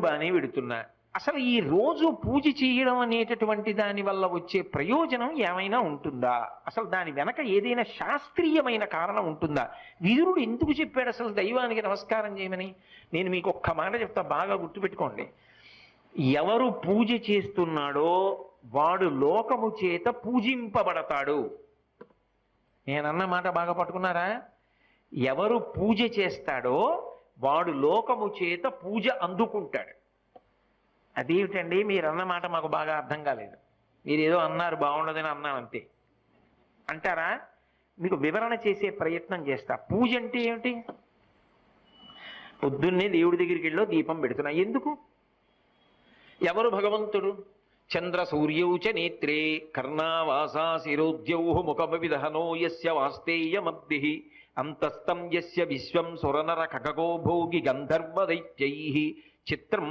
బాగానే పెడుతున్నా, అసలు ఈ రోజు పూజ చేయడం అనేటటువంటి దాని వల్ల వచ్చే ప్రయోజనం ఏమైనా ఉంటుందా? అసలు దాని వెనక ఏదైనా శాస్త్రీయమైన కారణం ఉంటుందా? విదురుడు ఎందుకు చెప్పాడు అసలు దైవానికి నమస్కారం చేయమని? నేను మీకు ఒక్క మాట చెప్తా, బాగా గుర్తుపెట్టుకోండి. ఎవరు పూజ చేస్తున్నాడో వాడు లోకము చేత పూజింపబడతాడు. నేనన్న మాట బాగా పట్టుకున్నారా? ఎవరు పూజ చేస్తాడో వాడు లోకము చేత పూజ అందుకుంటాడు. అదేమిటండి మీరు అన్న మాట మాకు బాగా అర్థం కాలేదు, మీరు ఏదో అన్నారు బాగుండదని అన్నాను అంతే అంటారా? మీకు వివరణ చేసే ప్రయత్నం చేస్తా. పూజ అంటే ఏమిటి? పొద్దున్నే దేవుడి దగ్గరికి వెళ్ళో దీపం పెడుతున్నా, ఎందుకు? ఎవరు భగవంతుడు? చంద్ర సూర్యౌ చ నేత్రే కర్ణావాసా శిరోద్యౌ ముఖమవిదహనో యస్య వాస్తేయమద్భిః అంతస్తం యస్య విశ్వం సురనర ఖగో భోగి గంధర్వ దైత్యైః చిత్రం